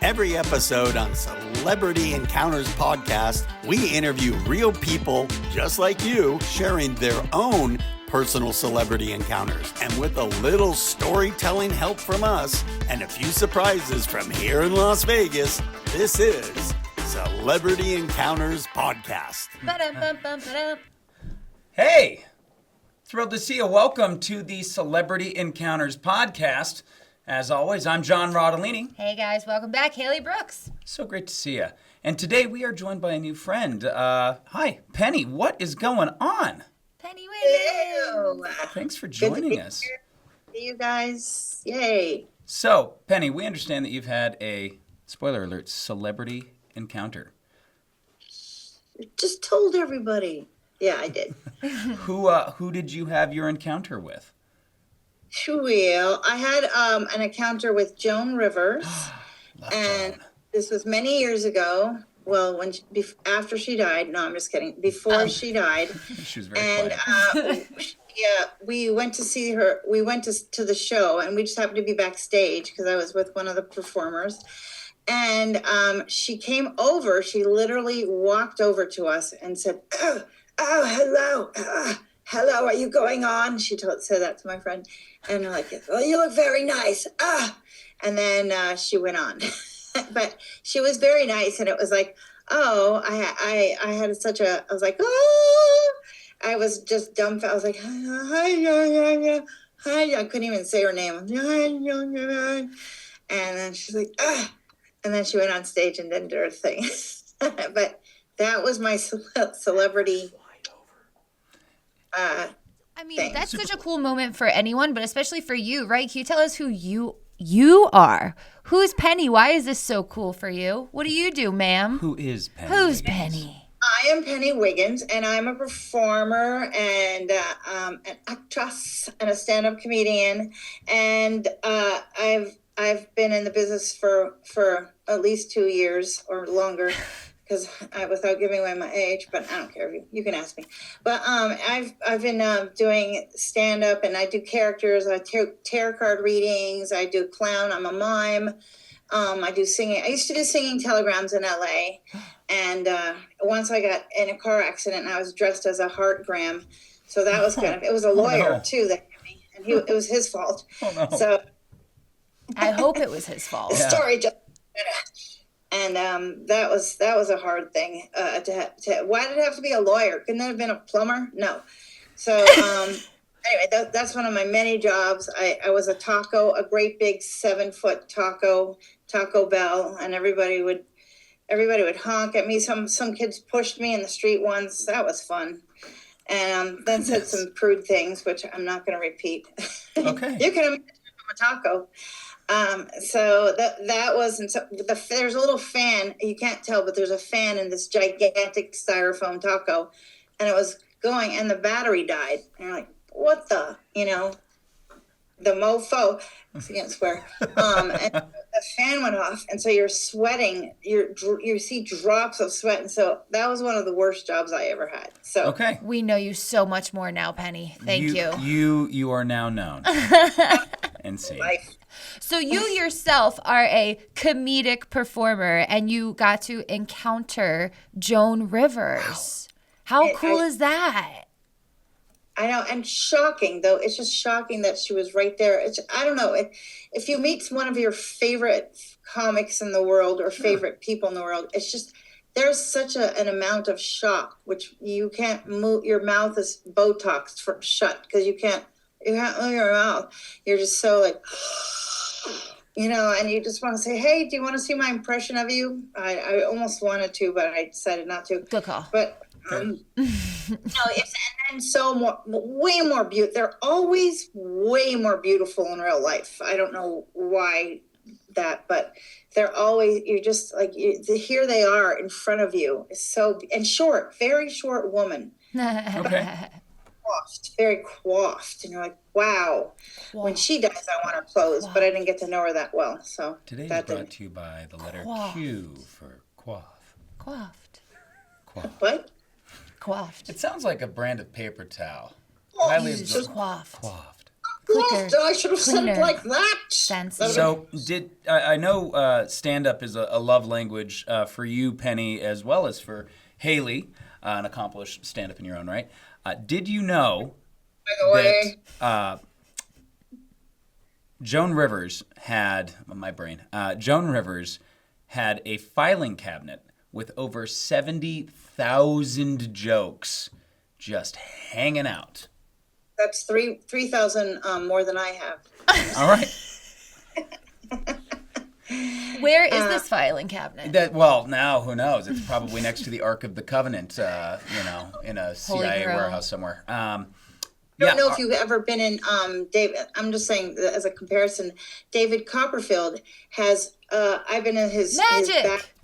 Every episode on Celebrity Encounters Podcast, we interview real people just like you sharing their own personal celebrity encounters. And with a little storytelling help from us and a few surprises from here in Las Vegas, this is Celebrity Encounters Podcast. Hey, thrilled to see you. Welcome to the Celebrity Encounters Podcast. As always, I'm John Rodolini. Hey guys, welcome back. Hailey Brooks. So great to see you. And today we are joined by a new friend. Hi, Penny. What is going on? Penny Wiggins. Thanks for joining us. Hey, you guys. Yay. So, Penny, we understand that you've had a, spoiler alert, celebrity encounter. Just told everybody. Yeah, I did. Who did you have your encounter with? Well, I had an encounter with Joan Rivers, and Joan. This was many years ago. Well, after she died. No, I'm just kidding. Before she died. She was very quiet. Yeah, we went to see her. We went to the show, and we just happened to be backstage because I was with one of the performers. And she came over. She literally walked over to us and said, "Oh, hello. Hello, are you going on?" She said that to my friend. And I'm like, "Well, you look very nice." And then she went on. But she was very nice. And it was like, oh, I had I was like, oh, I was just dumbfounded. I was like, hi. I couldn't even say her name. And then she's like, and then she went on stage and did her thing. But that was my celebrity. I mean, that's such a cool moment for anyone, but especially for you, right? Can you tell us who you are? Who's Penny? Why is this so cool for you? What do you do, ma'am? Who is Penny? Who's Wiggins? Penny? I am Penny Wiggins, and I'm a performer and an actress and a stand-up comedian. And I've been in the business for at least 2 years or longer. Because without giving away my age, but I don't care. You can ask me. But I've been doing stand up, and I do characters. I do tarot card readings. I do clown. I'm a mime. I do singing. I used to do singing telegrams in LA, and once I got in a car accident, and I was dressed as a heartgram. So that was kind of. It was a lawyer too that hit me, and it was his fault. Oh, no. So I hope it was his fault. the story just. And that was a hard thing to. Why did it have to be a lawyer? Couldn't it have been a plumber? No. So anyway, that's one of my many jobs. I was a great big 7-foot Taco Bell, and everybody would honk at me. Some kids pushed me in the street once. That was fun. And then said some prude things, which I'm not going to repeat. Okay. You can imagine I'm a taco. So that was, and so there's a little fan, you can't tell, but there's a fan in this gigantic styrofoam taco, and it was going, and the battery died. And you're like, what the mofo, I can't swear. And the fan went off, and so you're sweating, you see drops of sweat. And so that was one of the worst jobs I ever had. So Okay. We know you so much more now, Penny. Thank you. You are now known. And see. life. So you yourself are a comedic performer, and you got to encounter Joan Rivers. How cool is that? I know, and shocking, though. It's just shocking that she was right there. I don't know. If you meet one of your favorite comics in the world or favorite people in the world, it's just, there's such an amount of shock, which you can't move. Your mouth is Botoxed shut because you can't move your mouth. You're just so like, and you just want to say, hey, do you want to see my impression of you? I almost wanted to, but I decided not to. Good call. But no, and so way more beautiful. They're always way more beautiful in real life. I don't know why that, but they're always, you're just like, here they are in front of you. And short, very short woman. Okay. Very coiffed. And you're like, wow. When she dies, I want her clothes, but I didn't get to know her that well. So Today is brought to you by the letter Q for quaff. Coiffed. Quaff. What? Coiffed. It sounds like a brand of paper towel. Oh, Highly Just coiffed. Quaffed. quicker, I should have said it cleaner, like that. fancy. So I know stand-up is a love language for you, Penny, as well as for Hailey, an accomplished stand-up in your own right. Did you know By the way, that Joan Rivers had a filing cabinet with over 70,000 jokes just hanging out. that's 3,000 more than I have. All right. Where is this filing cabinet? Now who knows? It's probably next to the Ark of the Covenant, in a CIA warehouse somewhere. I don't know if you've ever been in David. I'm just saying as a comparison. David Copperfield has. I've been in his back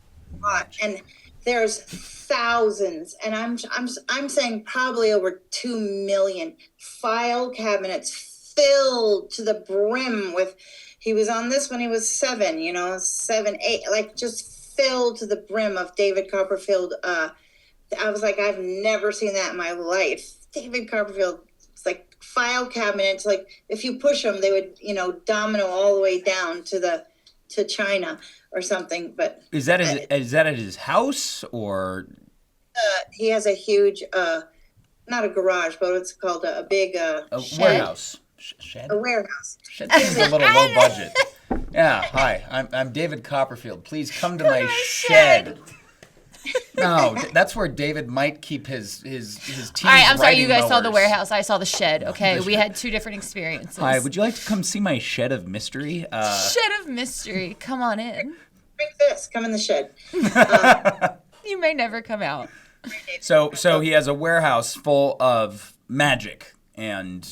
lot, and there's thousands, and I'm saying probably over 2 million file cabinets filled to the brim with. He was on this when he was 7, 7, 8, like just filled to the brim of David Copperfield. I was like, I've never seen that in my life. David Copperfield. Like file cabinets, like if you push them, they would, domino all the way down to China or something. But is that at his house or? He has a huge, not a garage, but it's called a big warehouse. Shed? A warehouse. Shed seems a little low budget. Yeah, hi, I'm David Copperfield. Please come to my shed. No, that's where David might keep his team's All right, I'm sorry you guys mowers. saw the warehouse. I saw the shed, okay? We had two different experiences. Hi, would you like to come see my shed of mystery? Shed of mystery. Come on in. Drink this. Come in the shed. You may never come out. So he has a warehouse full of magic and...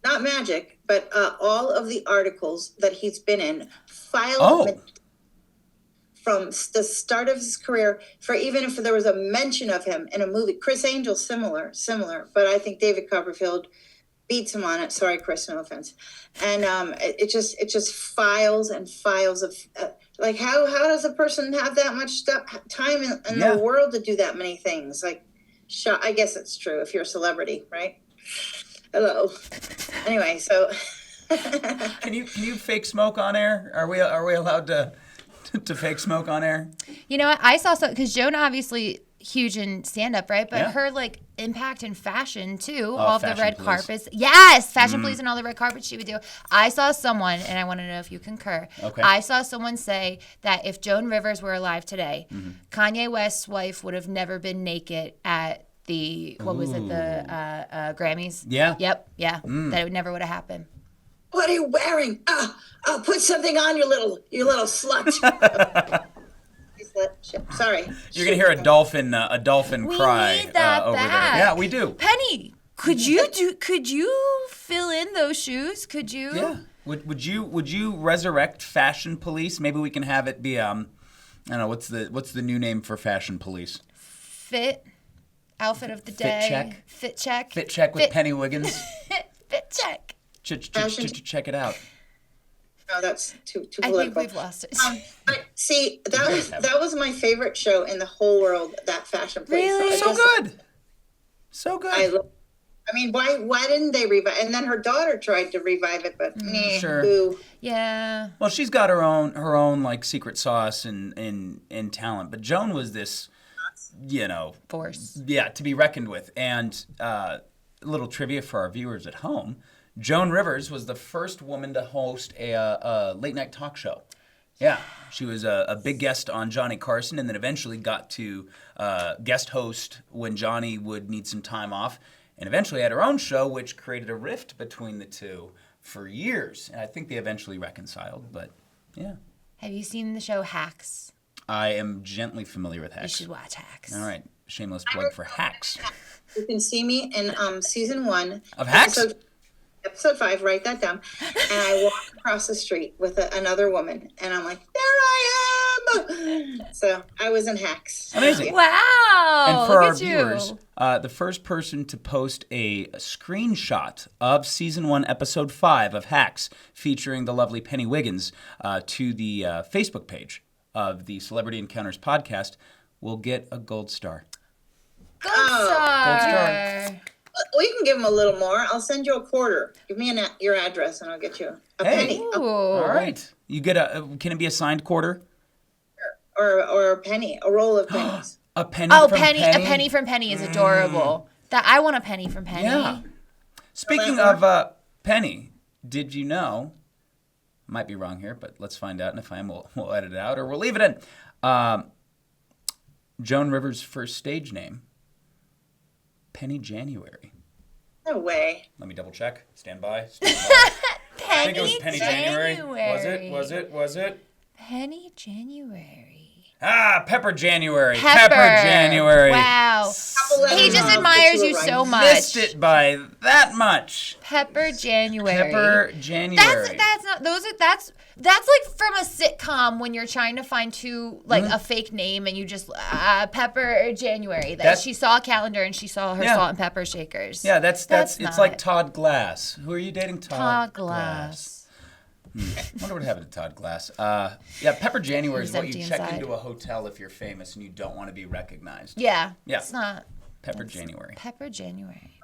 Not magic, but all of the articles that he's been in, filed from the start of his career, for even if there was a mention of him in a movie. Chris Angel, similar, but I think David Copperfield beats him on it. Sorry, Chris, no offense. And it just files and files of like how does a person have that much time in the world to do that many things? Like, I guess it's true if you're a celebrity, right? Hello. Anyway, so can you fake smoke on air? Are we allowed to fake smoke on air? You know what? I saw because Joan obviously huge in stand-up, right? But her impact in fashion too, all of the red carpets. Yes, fashion police and all the red carpets she would do. I saw someone, and I want to know if you concur. Okay. I saw someone say that if Joan Rivers were alive today, Kanye West's wife would have never been naked at the the Grammys. Yeah. Yep. Yeah. That it never would have happened. What are you wearing? Oh, put something on, you little slut. Sorry. You're gonna hear a dolphin cry need that over back. there. Yeah, we do. Penny, could you fill in those shoes? Could you? Yeah. Would you resurrect fashion police? Maybe we can have it be I don't know what's the new name for fashion police? Outfit of the day. Fit check. Fit check with Penny Wiggins. Fit check. Check it out. No, that's too I political. think we've lost it. But see, that was my favorite show in the whole world. That fashion police. Really? So good. I mean, why didn't they revive? And then her daughter tried to revive it, but boo. Yeah. Well, she's got her own like secret sauce and talent, but Joan was this, force. Yeah, to be reckoned with. And a little trivia for our viewers at home: Joan Rivers was the first woman to host a late night talk show. Yeah, she was a big guest on Johnny Carson, and then eventually got to guest host when Johnny would need some time off. And eventually had her own show, which created a rift between the two for years. And I think they eventually reconciled, but yeah. Have you seen the show Hacks? I am gently familiar with Hacks. You should watch Hacks. All right. Shameless plug for Hacks. You can see me in season 1. Of Hacks? Episode 5, write that down. And I walk across the street with another woman. And I'm like, there I am! So I was in Hacks. Amazing. Wow. And for our viewers, the first person to post a screenshot of season 1, episode 5 of Hacks, featuring the lovely Penny Wiggins, to the Facebook page of the Celebrity Encounters podcast, will get a gold star. Gold star. We can give him a little more. I'll send you a quarter. Give me your address, and I'll get you a penny. Ooh. All right. You get can it be a signed quarter? Or a penny, a roll of pennies. A penny Oh, from penny! A penny from Penny is adorable. That I want a penny from Penny. Yeah. Speaking of Penny, did you know? Might be wrong here, but let's find out. And if I am, we'll edit it out or we'll leave it in. Joan Rivers' first stage name, Penny January. No way. Let me double check. Stand by. Stand by. Penny I think it was Penny January. Was it? Penny January. Pepper January. Pepper January. Wow. He just admires you so much. Missed it by that much. Pepper January. Pepper January. That's not those are that's like from a sitcom when you're trying to find a fake name and you just Pepper January. She saw a calendar and she saw her salt and pepper shakers. Yeah, that's it's like Todd Glass. Who are you dating? Todd Glass. I wonder what happened to Todd Glass. Pepper January is what you check inside. into a hotel if you're famous and you don't want to be recognized. Yeah. Yeah. It's not. Pepper January. Pepper January.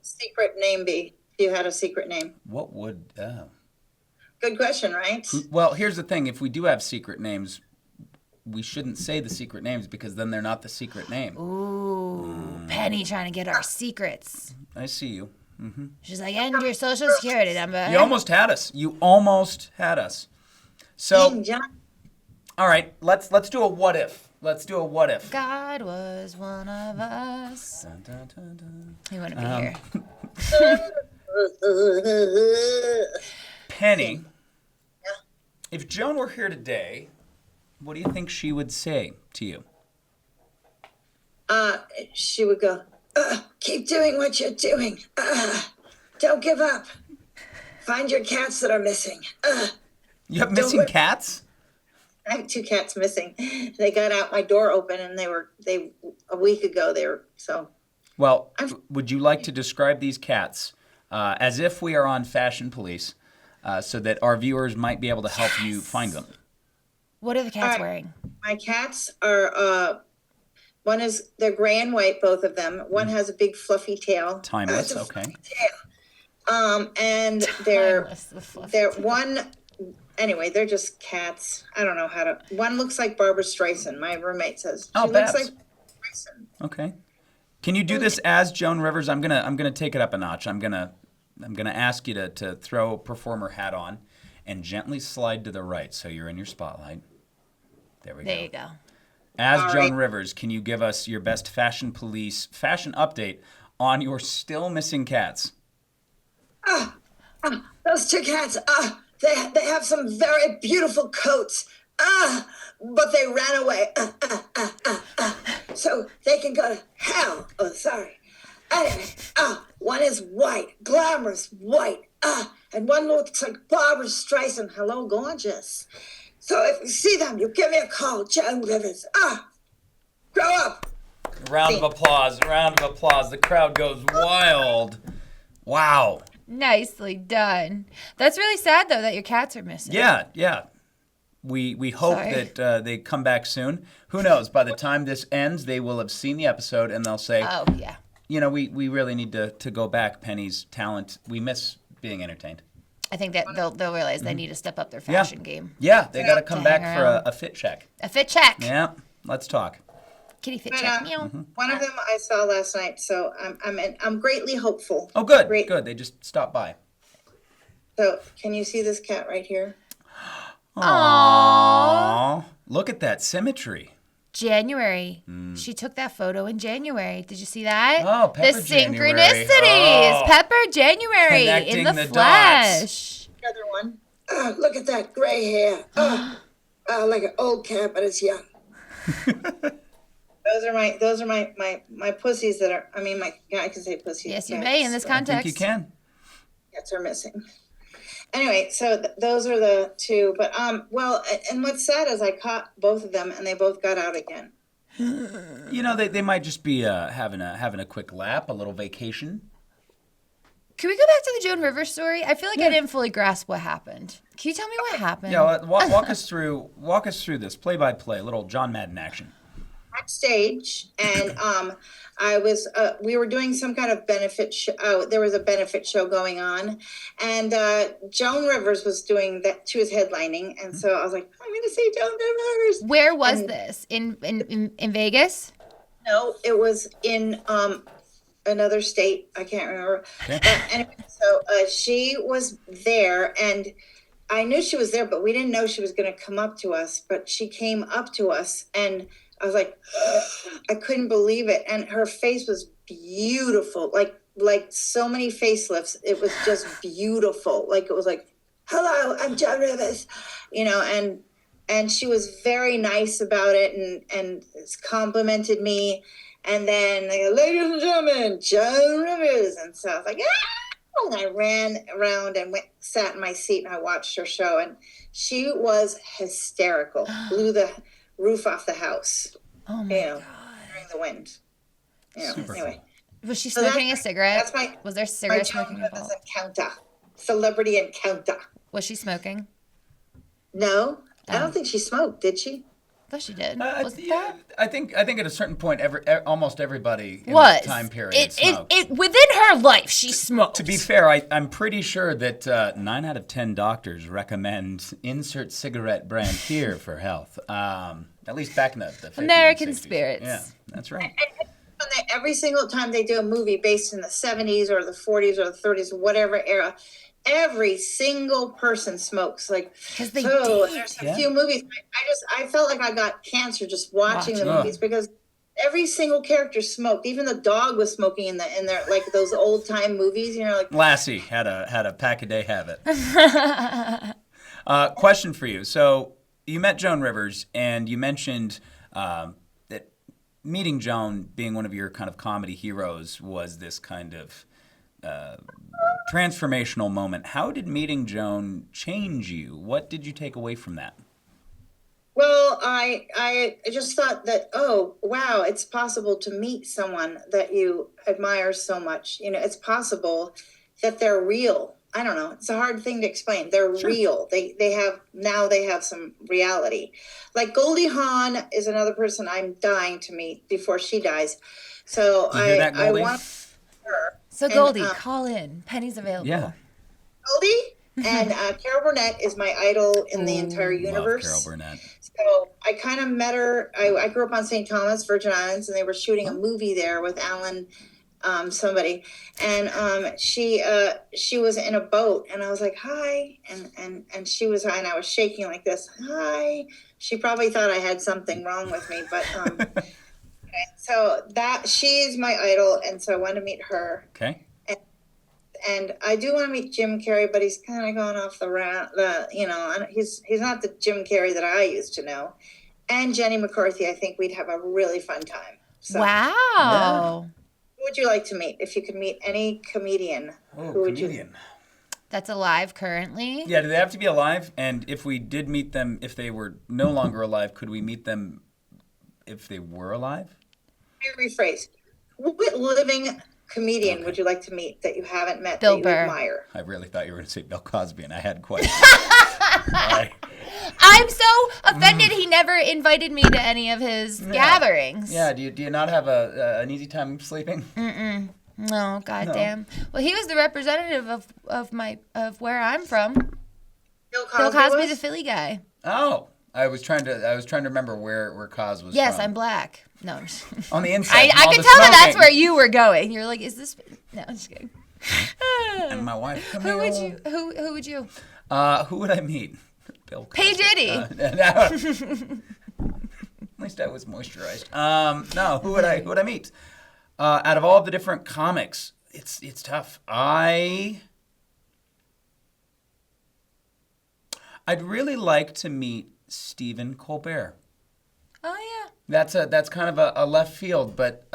Secret name be? If you had a secret name. What would... Good question, right? Well, here's the thing. If we do have secret names, we shouldn't say the secret names because then they're not the secret name. Ooh. Penny trying to get our secrets. I see you. Mm-hmm. She's like, and your social security number. You almost had us. So, all right, let's do a what if. God was one of us. Dun, dun, dun, dun. He wouldn't be here. Penny, if Joan were here today, what do you think she would say to you? She would go, keep doing what you're doing. Don't give up. Find your cats that are missing. You have missing cats? I have 2 cats missing. They got out my door open and they a week ago so. Well, would you like to describe these cats as if we are on Fashion Police so that our viewers might be able to help you find them? What are the cats wearing? My cats are, they're gray and white, both of them. One has a big fluffy tail. Timeless, okay. And they're they're just cats. I don't know how to. One looks like Barbara Streisand. My roommate says she looks like Streisand. Okay. Can you do this as Joan Rivers? I'm gonna take it up a notch. I'm gonna ask you to throw a performer hat on and gently slide to the right so you're in your spotlight. There you go. As All Joan right. Rivers, can you give us your best Fashion Police fashion update on your still missing cats? Those 2 cats. They have some very beautiful coats. But they ran away. So they can go to hell. Oh, sorry. Anyway, one is white, glamorous white. And one looks like Barbara Streisand. Hello, gorgeous. So if you see them, you give me a call, Joan Rivers. Grow up. Round of applause. The crowd goes wild. Wow. Nicely done. That's really sad, though, that your cats are missing. Yeah. We hope that they come back soon. Who knows? By the time this ends, they will have seen the episode and they'll say, oh, yeah. You know, we really need to go back. Penny's talent. We miss being entertained. I think that they'll realize they need to step up their fashion game. Yeah, they got to come back for a fit check. A fit check. Yeah, let's talk. Kitty fit check. One of them I saw last night, so I'm greatly hopeful. Oh, good. Good. They just stopped by. So, can you see this cat right here? Aww. Look at that symmetry. January. She took that photo in January. Did you see that? Oh, Pepper the January. synchronicities. Oh. Pepper January Connecting in the the flesh. The other one. Look at that gray hair. Like an old cat, but it's young. Those are my pussies that are. I mean, I can say pussies. Yes, you may in this context. I think you can. Cats are missing. Anyway, so those are the 2. But well, and what's sad is I caught both of them, and they both got out again. You know, they might just be having a quick lap, a little vacation. Can we go back to the Joan Rivers story? I feel like I didn't fully grasp what happened. Can you tell me what happened? Yeah, walk us through this play by play, a little John Madden action. I backstage, and we were doing some kind of benefit show. There was a benefit show going on, and Joan Rivers was doing that. She was headlining, and so I was like, I'm going to see Joan Rivers. Where was this? In Vegas? No, it was in another state. I can't remember. Okay. Anyway, so she was there, and I knew she was there, but we didn't know she was going to come up to us. But she came up to us, and I was like, I couldn't believe it. And her face was beautiful, like so many facelifts. It was just beautiful. Like, it was like, hello, I'm Joan Rivers, and she was very nice about it, and complimented me. And then, ladies and gentlemen, Joan Rivers. And so I was like, ah! And I ran around and sat in my seat, and I watched her show. And she was hysterical. Blew the roof off the house. Oh, my God. During the wind. Anyway. Was she smoking a cigarette? Was there cigarette smoking involved? My Joan Rivers encounter. Celebrity encounter. Was she smoking? No. I don't think she smoked. Did she? I thought she did. I think at a certain point, almost everybody in that time period smoked. Within her life, she smoked. To be fair, I'm pretty sure that 9 out of 10 doctors recommend insert cigarette brand here for health. At least back in the 50s American and 60s. spirits. Yeah, that's right. And every single time they do a movie based in the 70s or the 40s or the 30s, whatever era, every single person smokes. Like, they there's a few movies. I felt like I got cancer just watching the movies, because every single character smoked. Even the dog was smoking in their like those old time movies. Like Lassie had a pack a day habit. Question for you. So you met Joan Rivers, and you mentioned that meeting Joan, being one of your kind of comedy heroes, was this kind of transformational moment. How did meeting Joan change you? What did you take away from that? Well, I just thought that, oh, wow, it's possible to meet someone that you admire so much. It's possible that they're real. I don't know. It's a hard thing to explain. They're real. They have some reality. Like Goldie Hawn is another person I'm dying to meet before she dies. So I want her. So Goldie, call in. Penny's available. Yeah. Goldie and Carol Burnett is my idol in the entire universe. Love Carol Burnett. So I kind of met her. I grew up on St. Thomas, Virgin Islands, and they were shooting a movie there with Alan somebody, and she was in a boat, and I was like, hi, and she was high, and I was shaking like this, hi. She probably thought I had something wrong with me, but so that she's my idol, and so I want to meet her. Okay. And I do want to meet Jim Carrey, but he's kind of going off he's not the Jim Carrey that I used to know. And Jenny McCarthy, I think we'd have a really fun time. So, wow. Yeah. Who would you like to meet? If you could meet any comedian, who would you? That's alive currently? Yeah, do they have to be alive? And if we did meet them, if they were no longer alive, could we meet them if they were alive? Let me rephrase. What living comedian would you like to meet that you haven't met, Bill that Burr. you admire? I really thought you were going to say Bill Cosby, and I had questions. I'm so offended he never invited me to any of his gatherings. Yeah, do you not have an easy time sleeping? Mm-mm. No, goddamn. No. Well, he was the representative of where I'm from. Bill Cosby, Bill Cosby's a Philly guy. Oh, I was trying to remember where Cos was Yes, from. I'm black. No, I'm just on the inside. I could tell that that's where you were going. You're like, is this? No, I'm just kidding. And my wife. Who would you? Who would you? Who would I meet? Bill Cosby. P. Diddy. At least I was moisturized. No, who would I meet? Out of all the different comics, it's tough. I'd really like to meet Stephen Colbert. Oh yeah. That's kind of a left field, but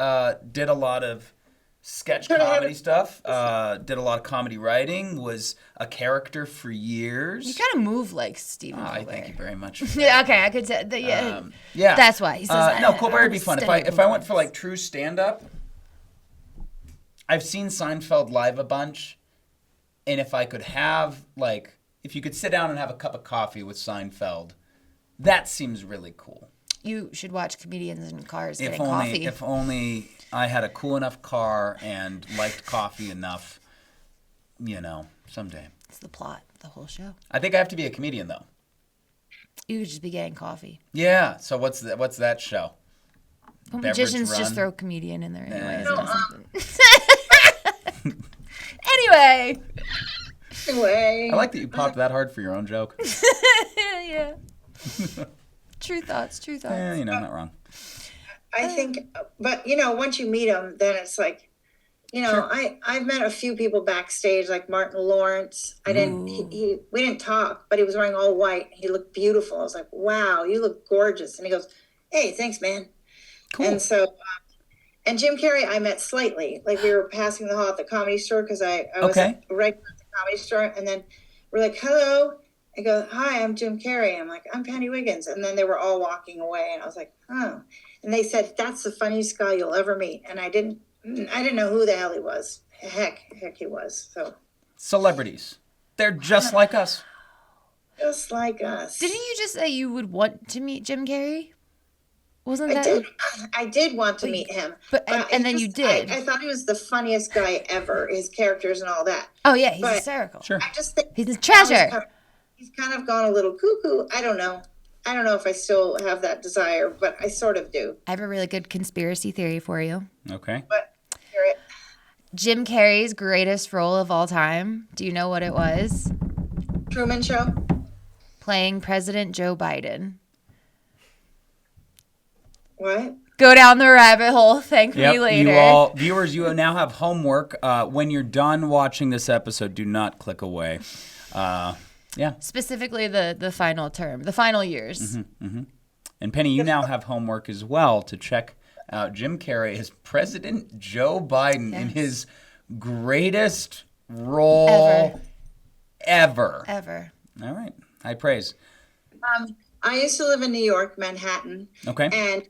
did a lot of sketch comedy stuff. Did a lot of comedy writing. Was a character for years. You kind of move like Stephen Colbert. I thank you very much. Yeah, okay, I could say that. Yeah, yeah. That's why he says. No, Colbert would be fun. If I went for like true stand up, I've seen Seinfeld live a bunch, and if I could have if you could sit down and have a cup of coffee with Seinfeld, that seems really cool. You should watch comedians in cars getting coffee. If only I had a cool enough car and liked coffee enough, someday. It's the plot of the whole show. I think I have to be a comedian, though. You could just be getting coffee. Yeah. So what's that show? Well, magicians just throw comedian in there anyway. Anyway. I like that you popped that hard for your own joke. Yeah. True thoughts. Yeah, not wrong. I think, but once you meet him, then it's like, Sure. I've met a few people backstage, like Martin Lawrence. We didn't talk, but he was wearing all white. He looked beautiful. I was like, wow, you look gorgeous. And he goes, hey, thanks, man. Cool. And so, and Jim Carrey, I met slightly. Like we were passing the hall at the Comedy Store because I was right at the Comedy Store. And then we're like, hello. I go, hi, I'm Jim Carrey. I'm like, I'm Penny Wiggins. And then they were all walking away. And I was like, oh. And they said, that's the funniest guy you'll ever meet. And I didn't know who the hell he was. Heck he was. So celebrities. They're just like us. Just like us. Didn't you just say you would want to meet Jim Carrey? Wasn't that? I did want to meet him. But then you did. I thought he was the funniest guy ever. His characters and all that. Oh yeah, he's hysterical. Sure. I just think he's a treasure. He's kind of gone a little cuckoo. I don't know if I still have that desire, but I sort of do. I have a really good conspiracy theory for you. Okay. But hear it. Jim Carrey's greatest role of all time. Do you know what it was? Truman Show. Playing President Joe Biden. What? Go down the rabbit hole. Thank me later. Viewers, you now have homework. When you're done watching this episode, do not click away. Yeah. Specifically the final term, the final years. Mm-hmm, mm-hmm. And Penny, you now have homework as well to check out Jim Carrey as President Joe Biden in his greatest role ever. All right. High praise. I used to live in New York, Manhattan. Okay. And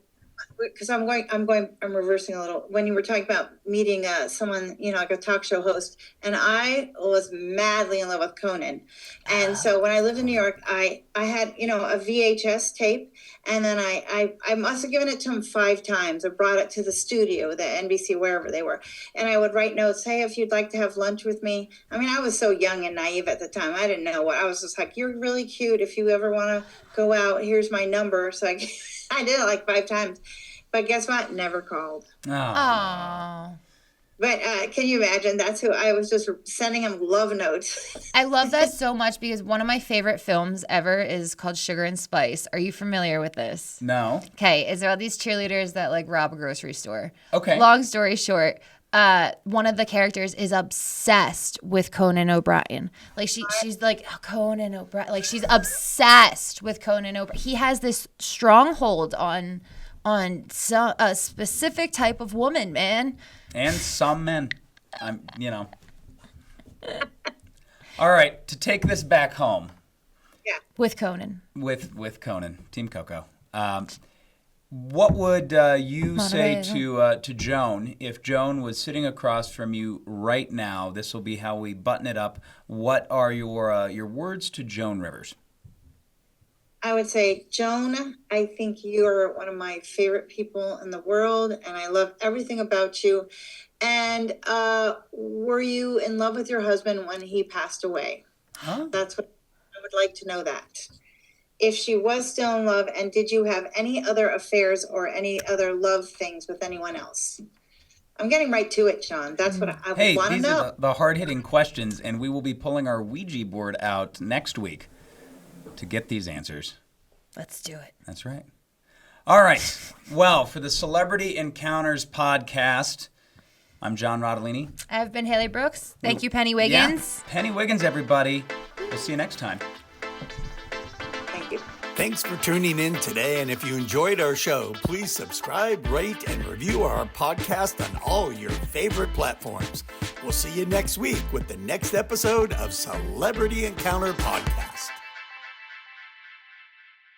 because I'm reversing a little. When you were talking about meeting someone, like a talk show host, and I was madly in love with Conan. And so when I lived in New York, I had, a VHS tape, and then I must have given it to him 5 times. I brought it to the studio, the NBC, wherever they were. And I would write notes, hey, if you'd like to have lunch with me. I mean, I was so young and naive at the time. I didn't know what. I was just like, you're really cute. If you ever want to go out, here's my number. So I did it like 5 times. But guess what? Never called. Oh. But can you imagine? That's who I was, just sending him love notes. I love that so much because one of my favorite films ever is called Sugar and Spice. Are you familiar with this? No. Okay. Is there all these cheerleaders that like rob a grocery store? Okay. Long story short, one of the characters is obsessed with Conan O'Brien. Like she's like, oh, Conan O'Brien. Like she's obsessed with Conan O'Brien. He has this stronghold on a specific type of woman, man. And some men. All right, to take this back home. Yeah. With Conan. With Conan, Team Coco. What would you say to Joan if Joan was sitting across from you right now? This will be how we button it up. What are your words to Joan Rivers? I would say, Joan, I think you're one of my favorite people in the world, and I love everything about you. And were you in love with your husband when he passed away? Huh? That's what I would like to know that. If she was still in love, and did you have any other affairs or any other love things with anyone else? I'm getting right to it, John. That's what I want to know. Hey, these are the hard-hitting questions, and we will be pulling our Ouija board out next week to get these answers. Let's do it. That's right. All right. Well, for the Celebrity Encounters podcast, I'm John Rodolini. I've been Hailey Brooks. Thank you, Penny Wiggins. Yeah. Penny Wiggins, everybody. We'll see you next time. Thank you. Thanks for tuning in today. And if you enjoyed our show, please subscribe, rate, and review our podcast on all your favorite platforms. We'll see you next week with the next episode of Celebrity Encounter Podcast.